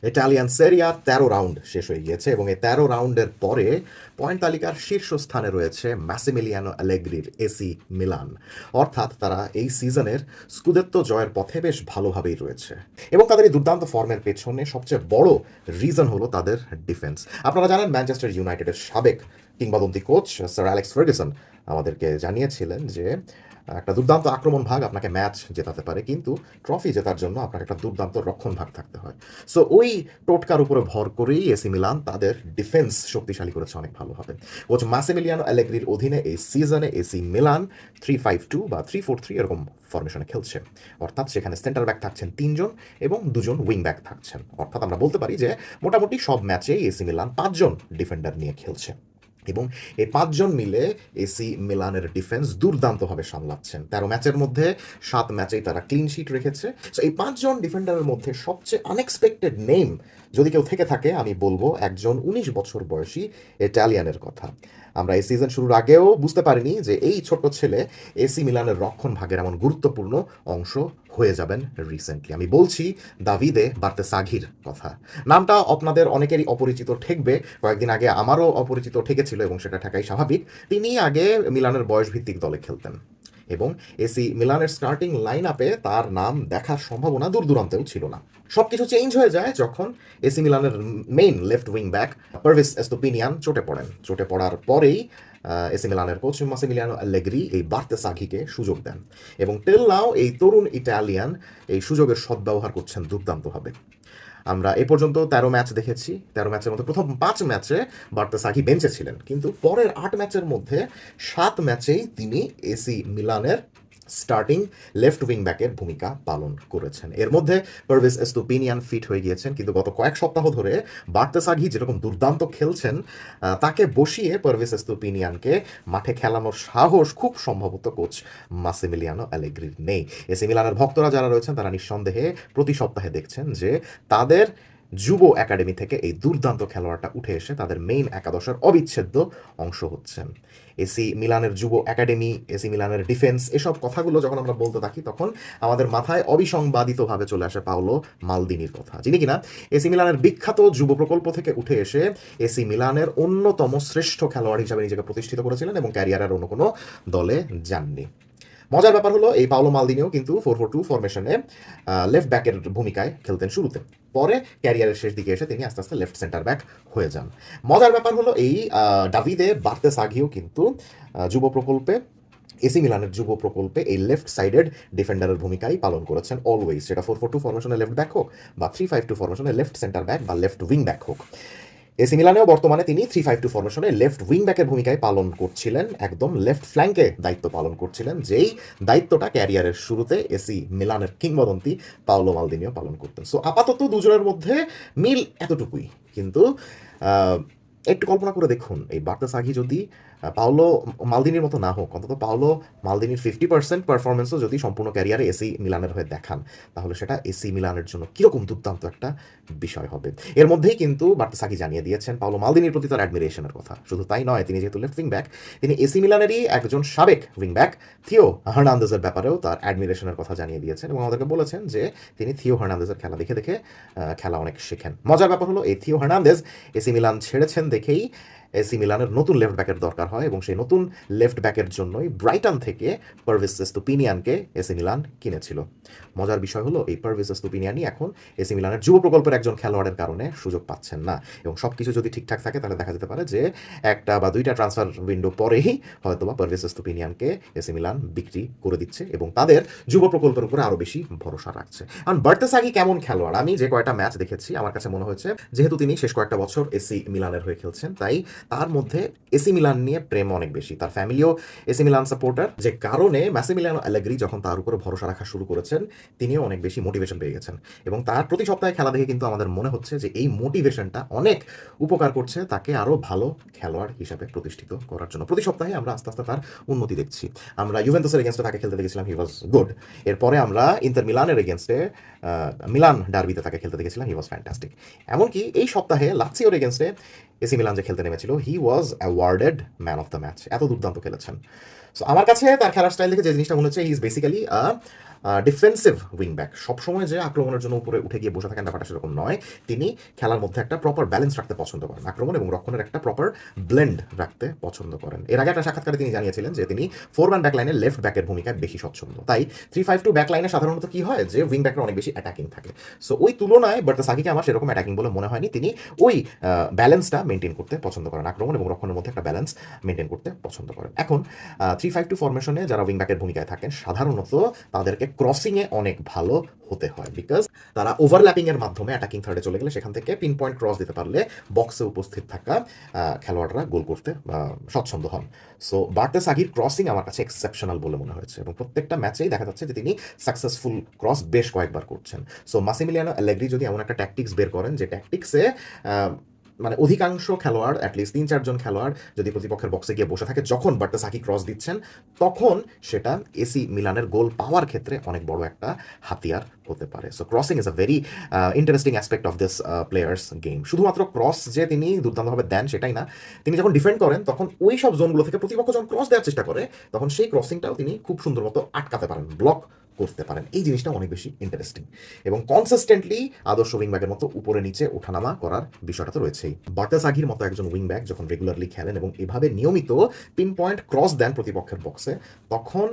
Italian সেরিয়া ১৩ round শেষ হয়ে গিয়েছে এবং এই ১৩ রাউন্ডের পরে পয়েন্ট তালিকার শীর্ষস্থানে রয়েছে মাসিমিলিয়ানো আলেগ্রির এসি মিলান। অর্থাৎ তারা এই সিজনের স্কুদেত্তো জয়ের পথে বেশ ভালোভাবেই রয়েছে এবং তাদের এই দুর্দান্ত ফর্মের পেছনে সবচেয়ে বড় রিজন হলো তাদের ডিফেন্স। আপনারা জানেন ম্যানচেস্টার ইউনাইটেডের সাবেক কিংবদন্তি কোচ স্যার অ্যালেক্স ফার্গুসন আমাদেরকে জানিয়েছিলেন যে একটা দুর্দান্ত আক্রমণ ভাগ আপনাকে ম্যাচ জেতাতে পারে, কিন্তু ট্রফি জেতার জন্য আপনাকে একটা দুর্দান্ত রক্ষণ ভাগ থাকতে হয়। সো ওই টোটকার উপরে ভর করেই এসি মিলান তাদের ডিফেন্স শক্তিশালী করেছে অনেক ভালোভাবে। কোচ মাসিমিলিয়ানো অ্যালেগ্রির অধীনে এই সিজনে এসি মিলান 3-5-2 বা 3-4-3 এরকম ফরমেশনে খেলছে। অর্থাৎ সেখানে সেন্টার ব্যাক থাকছেন 3 জন এবং 2 জন উইং ব্যাক থাকছেন। অর্থাৎ আমরা বলতে পারি যে মোটামুটি সব ম্যাচেই এসি মিলান 5 জন ডিফেন্ডার নিয়ে খেলছে এবং এই 5 জন মিলে এসি মিলানের ডিফেন্স দুর্দান্তভাবে সামলাচ্ছেন। 13 ম্যাচের মধ্যে 7 ম্যাচেই তারা ক্লিন শিট রেখেছে। সো এই 5 জন ডিফেন্ডারের মধ্যে সবচেয়ে আনএক্সপেক্টেড নেম যদি কেউ থেকে থাকে আমি বলবো একজন 19 বছর বয়সী ইটালিয়ানের কথা। আমরা এই সিজন শুরুর আগেও বুঝতে পারিনি যে এই ছোট ছেলে এসি মিলানের রক্ষণ ভাগের এমন গুরুত্বপূর্ণ অংশ হয়ে যাবেন রিসেন্টলি। আমি বলছি দাভিদে বার্তেসাঘির কথা। নামটা আপনাদের অনেকেরই অপরিচিত ঠেকবে, কয়েকদিন আগে আমারও অপরিচিত ঠেকেছিল এবং সেটা ঠেকাই স্বাভাবিক। তিনি আগে মিলানের বয়সভিত্তিক দলে খেলতেন এবং এসি মিলানের স্টার্টিং লাইন আপে তার নাম দেখার সম্ভাবনা দূর দূরান্তেও ছিল না। সব কিছু চেঞ্জ হয়ে যায় যখন এসি মিলানের মেইন লেফট উইং ব্যাক পারভিস এস্তোপিনিয়ান চোটে পড়েন। চোটে পড়ার পরেই এসি মিলানের কোচ মাসিমিলিয়ানো আলেগ্রি এই বার্তেসাঘিকে সুযোগ দেন এবং টিল নাও এই তরুণ ইটালিয়ান এই সুযোগের সদ্ব্যবহার করছেন দুর্দান্তভাবে। আমরা এ পর্যন্ত 13 ম্যাচ দেখেছি। 13 ম্যাচের মধ্যে প্রথম 5 ম্যাচে বার্তেসাঘি বেঞ্চে ছিলেন, কিন্তু পরের 8 ম্যাচের মধ্যে 7 ম্যাচেই তিনি এসি মিলানের স্টার্টিং লেফট উইং ব্যাকের ভূমিকা পালন করেছেন। এর মধ্যে পারভিস এস্তোপিনিয়ান ফিট হয়ে গিয়েছেন, কিন্তু গত কয়েক সপ্তাহ ধরে বার্তেসাঘি যেরকম দুর্দান্ত খেলছেন তাকে বসিয়ে পারভিস এস্তোপিনিয়ানকে মাঠে খেলানোর সাহস খুব সম্ভবত কোচ মাসিমিলিয়ানো অ্যালেগ্রির নেই। এসি মিলানের ভক্তরা যারা রয়েছেন তারা নিঃসন্দেহে প্রতি সপ্তাহে দেখছেন যে তাদের যুব একাডেমি থেকে এই দুর্দান্ত খেলোয়াড়টা উঠে এসে তাদের মেইন একাদশের অবিচ্ছেদ্য অংশ হচ্ছেন। এসি মিলানের যুব একাডেমি, এসি মিলানের ডিফেন্স, এসব কথাগুলো যখন আমরা বলতে থাকি তখন আমাদের মাথায় অবিসংবাদিতভাবে চলে আসে পাওলো মালদিনির কথা, যিনি কিনা এসি মিলানের বিখ্যাত যুব প্রকল্প থেকে উঠে এসে এসি মিলানের অন্যতম শ্রেষ্ঠ খেলোয়াড় হিসাবে নিজেকে প্রতিষ্ঠিত করেছিলেন এবং ক্যারিয়ারের অন্য কোনো দলে যাননি। মজার ব্যাপার হলো এই পাওলো মালদিনিও কিন্তু 4-4-2 ফরমেশনে লেফট ব্যাকের ভূমিকায় খেলতেন শুরুতে, পরে ক্যারিয়ারের শেষ দিকে এসে তিনি আস্তে আস্তে লেফট সেন্টার ব্যাক হয়ে যান। মজার ব্যাপার হলো এই দাভিদে বার্তেসাঘিও কিন্তু যুব প্রকল্পে, এসি মিলানের যুব প্রকল্পে এই লেফট সাইডেড ডিফেন্ডারের ভূমিকাই পালন করেছেন অলওয়েজ, সেটা 4-4-2 ফরমেশনে লেফট ব্যাক হোক বা 3-5-2 ফরমেশনে লেফট সেন্টার ব্যাক বা লেফট উইং ব্যাক হোক। এসি মিলানেও বর্তমানে তিনি 3-5-2 ফরমেশনে লেফট উইং ব্যাকের ভূমিকায় পালন করছিলেন, একদম লেফট ফ্ল্যাঙ্কে দায়িত্ব পালন করছিলেন, যেই দায়িত্বটা ক্যারিয়ারের শুরুতে এসি মিলানের কিংবদন্তি পাওলো মালদিনিও পালন করতেন। সো আপাতত দুজনের মধ্যে মিল এতটুকুই, কিন্তু একটু কল্পনা করে দেখুন এই বার্তেসাঘি যদি পাওলো মালদিনির মতো না হোক, অন্তত পাওলো মালদিনির 50% পারফরমেন্সও যদি সম্পূর্ণ ক্যারিয়ারে এসি মিলানের হয়ে দেখান, তাহলে সেটা এসি মিলানের জন্য কীরকম দুর্দান্ত একটা বিষয় হবে। এর মধ্যেই কিন্তু বার্তেসাঘি জানিয়ে দিয়েছেন পাওলো মালদিনির প্রতি তার অ্যাডমিরেশনের কথা। শুধু তাই নয়, তিনি যেহেতু লেফট উইং ব্যাক, তিনি এসি মিলানেরই একজন সাবেক উইং ব্যাক থিও হার্নান্দেজের ব্যাপারেও তার অ্যাডমিরেশনের কথা জানিয়ে দিয়েছেন এবং আমাদেরকে বলেছেন যে তিনি থিও হার্নান্দেজের খেলা দেখে দেখে খেলা অনেক শেখেন। মজার ব্যাপার হলো এই থিও হার্নান্দেজ এসি মিলান ছেড়েছেন দেখেই এসি মিলানের নতুন লেফট ব্যাকের দরকার হয় এবং সেই নতুন লেফট ব্যাকের জন্যই ব্রাইটন থেকে পারভিস এস্তোপিনিয়ানকে এসি মিলান কিনেছিল। মজার বিষয় হলো এই পারভিস এস্তোপিনিয়ানই এখন এসি মিলানের যুব প্রকল্পের একজন খেলোয়াড়ের কারণে সুযোগ পাচ্ছেন না এবং সব কিছু যদি ঠিকঠাক থাকে তাহলে দেখা যেতে পারে যে একটা বা দুইটা ট্রান্সফার উইন্ডো পরেই হয়তোবা পারভিস এস্তোপিনিয়ানকে এসি মিলান বিক্রি করে দিচ্ছে এবং তাদের যুব প্রকল্পের উপরে আরও বেশি ভরসা রাখছে। কারণ বার্তেসাঘি কেমন খেলোয়াড়, আমি যে কয়টা ম্যাচ দেখেছি আমার কাছে মনে হয়েছে যেহেতু তিনি শেষ কয়েকটা বছর এসি মিলানের হয়ে খেলছেন, তাই তার মধ্যে এসি মিলান নিয়ে প্রেম অনেক বেশি। তার ফ্যামিলিও এসি মিলান সাপোর্টার, যে কারণে মাসিমিলিয়ানো অ্যালেগ্রি যখন তার উপরে ভরসা রাখা শুরু করেছেন তিনিও অনেক বেশি মোটিভেশন পেয়ে গেছেন এবং তার প্রতি সপ্তাহে খেলা দেখে কিন্তু আমাদের মনে হচ্ছে যে এই মোটিভেশনটা অনেক উপকার করছে তাকে আরও ভালো খেলোয়াড় হিসাবে প্রতিষ্ঠিত করার জন্য। প্রতি সপ্তাহে আমরা আস্তে আস্তে তার উন্নতি দেখছি। আমরা ইউভেন্টাসের এগেনস্টে তাকে খেলতে দেখেছিলাম, হি ওয়াজ গুড। এরপরে আমরা ইন্টার মিলানের এগেনস্টে মিলান ডার্বিতে তাকে খেলতে দেখেছিলাম, হি ওয়াজ ফ্যান্টাস্টিক। এমনকি এই সপ্তাহে লাৎসিওর এগেনস্টে এসি মিলান যে খেলতে নেমেছিল, he was awarded man of the match, এত দুর্দান্ত খেলেছেন। সো আমার কাছে তার খেলার স্টাইল দেখে যে জিনিসটা মনে হচ্ছে he is basically defensive wingback, সবসময় যে আক্রমণের জন্য উপরে উঠে গিয়ে বসে থাকেন ব্যাপারটা সেরকম নয়। তিনি খেলার মধ্যে একটা প্রপার ব্যালেন্স রাখতে পছন্দ করেন, আক্রমণ এবং রক্ষণের একটা প্রপার ব্লেন্ড রাখতে পছন্দ করেন। এর আগে একটা সাক্ষাৎকারে তিনি জানিয়েছিলেন যে তিনি 4-ম্যান ব্যাকলাইনে লেফট ব্যাকের ভূমিকায় বেশি স্বচ্ছন্দ। তাই 3-5-2 ব্যাকলাইনে সাধারণত কি হয় যে উইং ব্যাকরা অনেক বেশি অ্যাটাকিং থাকে। সো ওই তুলনায় বার্তাসাকিকে আমার সেরকম অ্যাটাকিং বলে মনে হয়নি। তিনি ওই ব্যালেন্সটা মেনটেন করতে পছন্দ করেন, আক্রমণ এবং রক্ষণের মধ্যে একটা ব্যালেন্স মেনটেন করতে পছন্দ করেন। এখন 3-5-2 ফরমেশনে যারা উইং ব্যাকের ভূমিকায় থাকেন সাধারণত তাদেরকে ক্রসিংয়ে অনেক ভালো হতে হয়, বিকজ তারা ওভারল্যাপিং এর মাধ্যমে অ্যাটাকিং থার্ডে চলে গেলে সেখান থেকে পিন পয়েন্ট ক্রস দিতে পারলে বক্সে উপস্থিত থাকা খেলোয়াড়রা গোল করতে স্বচ্ছন্দ হন। সো বার্তাসাগির ক্রসিং আমার কাছে এক্সেপশনাল বলে মনে হয়েছে এবং প্রত্যেকটা ম্যাচেই দেখা যাচ্ছে যে তিনি সাকসেসফুল ক্রস বেশ কয়েকবার করছেন। সো মাসিমিলিয়ানো অ্যালেগ্রি যদি এমন একটা ট্যাকটিক্স বের করেন যে ট্যাকটিক্সে মানে অধিকাংশ খেলোয়াড়, অ্যাটলিস্ট 3-4 জন খেলোয়াড় যদি প্রতিপক্ষের বক্সে গিয়ে বসে থাকে যখন বার্তাসাকি ক্রস দিচ্ছেন, তখন সেটা এসি মিলানের গোল পাওয়ার ক্ষেত্রে অনেক বড় একটা হাতিয়ার হতে পারে। So crossing is a very interesting aspect of this players game. শুধুমাত্র ক্রস যে তিনি দুর্দান্তভাবে দেন সেটাই না, তিনি যখন ডিফেন্ড করেন তখন ওই সব জোনগুলো থেকে প্রতিপক্ষ যখন ক্রস দেওয়ার চেষ্টা করে তখন সেই ক্রসিংটাও তিনি খুব সুন্দর মতো আটকাতে পারেন, ব্লক করতে পারেন। এই জিনিসটা অনেক বেশি ইন্টারেস্টিং এবং কনসিস্টেন্টলি আদর্শ উইংব্যাকের মতো উপরে নিচে ওঠানামা করার বিষয়টা তো রয়েছেই। বার্তাসাগির মতো একজন উইংব্যাক যখন রেগুলারলি খেলেন এবং এভাবে নিয়মিত পিন পয়েন্ট ক্রস দেন প্রতিপক্ষের বক্সে, তখন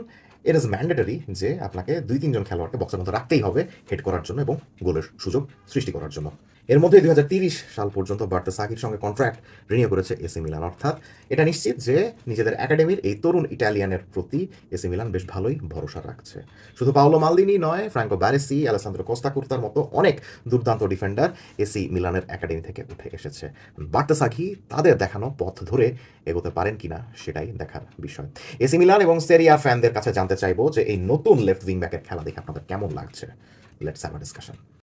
ইট ইজ ম্যান্ডেটরি যে আপনাকে 2-3 জন খেলোয়াড়কে বক্সের মধ্যে রাখতেই হবে হেড করার জন্য এবং গোলের সুযোগ সৃষ্টি করার জন্য। এর মধ্যে 2030 সাল পর্যন্ত বার্তাসাগির সঙ্গে কন্ট্রাক্ট রিনিউ করেছে এসি মিলান, অর্থাৎ এটা নিশ্চিত যে নিজেদের একাডেমির এই তরুণ ইটালিয়ানের প্রতি এসি মিলান বেশ ভালোই ভরসা রাখছে। শুধু পাওলো মালদিনি নয়, ফ্রাঙ্কো বারেসি, আলেসান্দ্রো কোস্তাকুর্তার মতো অনেক দুর্দান্ত ডিফেন্ডার এসি মিলানের একাডেমি থেকে উঠে এসেছে। বার্তাসাগি তাদের দেখানো পথ ধরে এগোতে পারেন কিনা সেটাই দেখার বিষয়। এসি মিলান এবং সেরিয়া ফ্যানদের কাছে জানতে চাইবো যে এই নতুন লেফট উইং ব্যাকের খেলা দেখে আপনাদের কেমন লাগছে। Let's have a discussion.